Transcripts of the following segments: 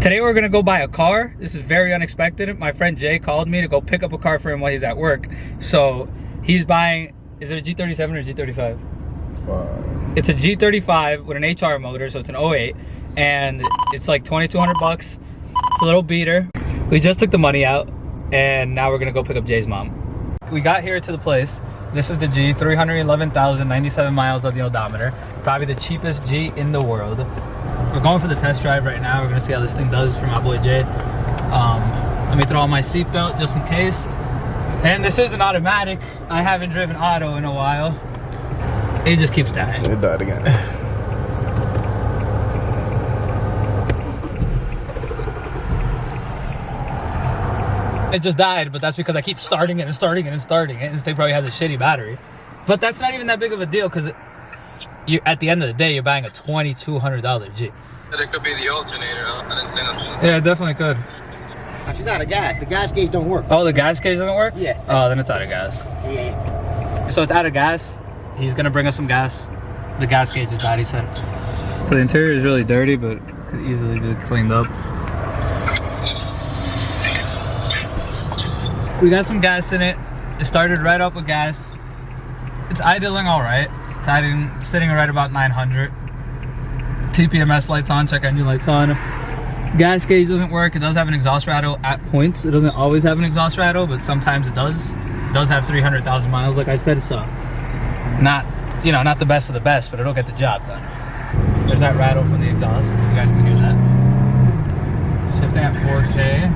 Today we're gonna go buy a car. This is very unexpected. My friend Jay called me to go pick up a car for him while he's at work. So he's buying, is it a G37 or a G35? It's a G35 with an HR motor, so it's an 08. And it's like 2,200 bucks. It's a little beater. We just took the money out and now we're gonna go pick up Jay's mom. We got here to the place. This is the G, 311,097 miles on the odometer. Probably the cheapest G in the world. We're going for the test drive right now. We're gonna see how this thing does for my boy Jay. Let me throw on my seatbelt just in case. And this is an automatic. I haven't driven auto in a while. It just keeps dying. It died again. It just died, but that's because I keep starting it and starting it and starting it. This thing probably has a shitty battery. But that's not even that big of a deal because you, at the end of the day, you're buying a $2,200 G. But it could be the alternator. I didn't say nothing. Yeah, it definitely could. She's out of gas. The gas gauge don't work. Oh, the gas gauge doesn't work? Yeah. Oh, then it's out of gas. Yeah. So it's out of gas. He's gonna bring us some gas. The gas gauge is bad, he said. So the interior is really dirty, but could easily be cleaned up. We got some gas in it. It started right off with gas. It's idling all right. It's idling, sitting right about 900. TPMS lights on, check engine lights on. Gas gauge doesn't work. It does have an exhaust rattle at points. It doesn't always have an exhaust rattle, but sometimes it does. It does have 300,000 miles, like I said, so not, you know, not the best of the best, but it'll get the job done. There's that rattle from the exhaust, if you guys can hear that. Shifting at 4K.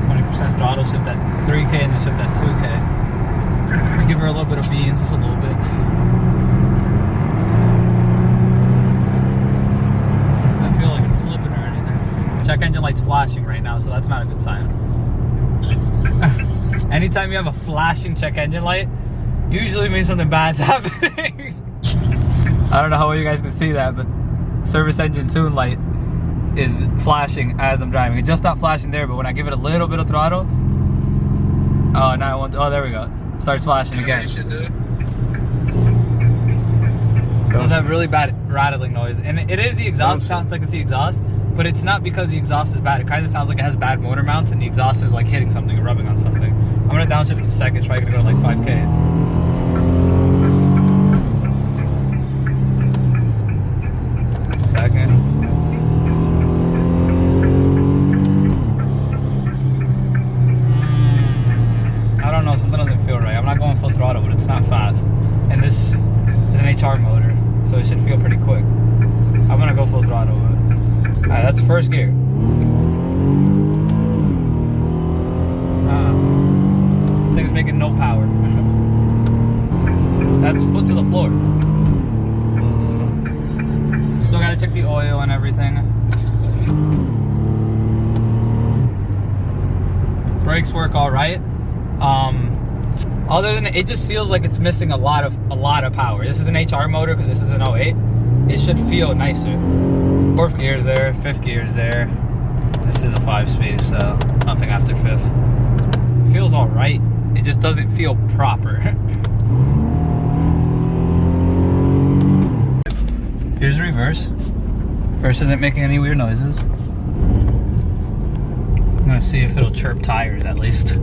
20% throttle, shift at 3K and then shift at 2K. We give her a little bit of beans, just a little bit. I feel like it's slipping or anything. Check engine light's flashing right now, so that's not a good sign. Anytime you have a flashing check engine light, usually means something bad's happening. I don't know how well you guys can see that, but service engine tune light is flashing as I'm driving. It just stopped flashing there, but when I give it a little bit of throttle, oh, now it won't, oh, there we go. It starts flashing again. It does have really bad rattling noise, and it is the exhaust. It sounds like it's the exhaust, but it's not because the exhaust is bad. It kind of sounds like it has bad motor mounts, and the exhaust is like hitting something or rubbing on something. I'm gonna downshift it to second, probably gonna go to like 5K. Full throttle, but it's not fast, and this is an HR motor, so it should feel pretty quick. I'm gonna go full throttle. All right, that's first gear. This thing's making no power. That's foot to the floor. Still gotta check the oil and everything. Brakes work all right. Other than it just feels like it's missing a lot of power. This is an HR motor because this is an 08. It should feel nicer. Fourth gear's there, fifth gear's there. This is a 5-speed, so nothing after fifth. It feels all right. It just doesn't feel proper. Here's reverse. Reverse isn't making any weird noises. I'm gonna see if it'll chirp tires at least.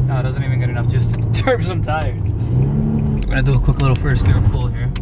No, it doesn't even get enough just to chirp some tires. We're gonna do a quick little first gear pull here.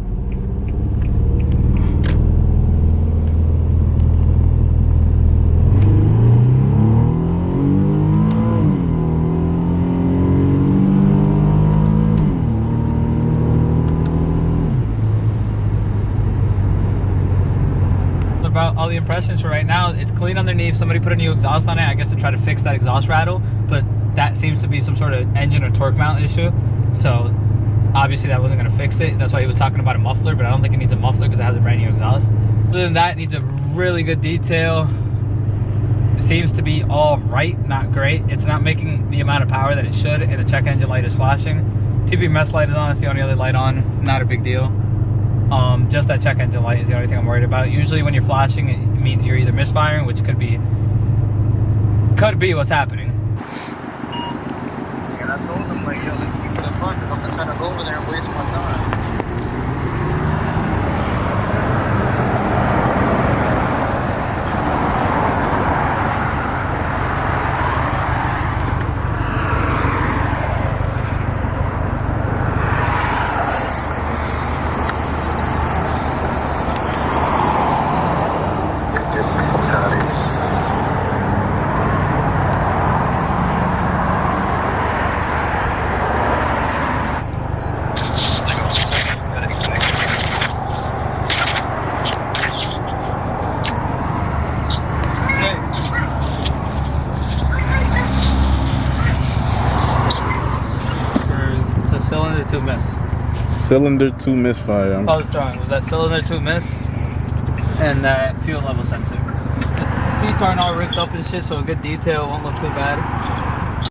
About all the impressions for right now, it's clean underneath. Somebody put a new exhaust on it, I guess, to try to fix that exhaust rattle, but that seems to be some sort of engine or torque mount issue, so obviously that wasn't going to fix it. That's why he was talking about a muffler, but I don't think it needs a muffler because it has a brand new exhaust. Other than that, it needs a really good detail. It seems to be all right, not great. It's not making the amount of power that it should, and the check engine light is flashing. TPMS light is on, it's the only other light on, not a big deal. Just that check engine light is the only thing I'm worried about. Usually when you're flashing, it means you're either misfiring, which could be what's happening. And I told him, like, yo, let's keep it up front because I'm not trying to go over there and waste my time. cylinder 2 miss. Cylinder 2 misfire. Oh, it's throwing. Was that cylinder 2 miss? And that fuel level sensor. The seats aren't all ripped up and shit, so a good detail won't look too bad.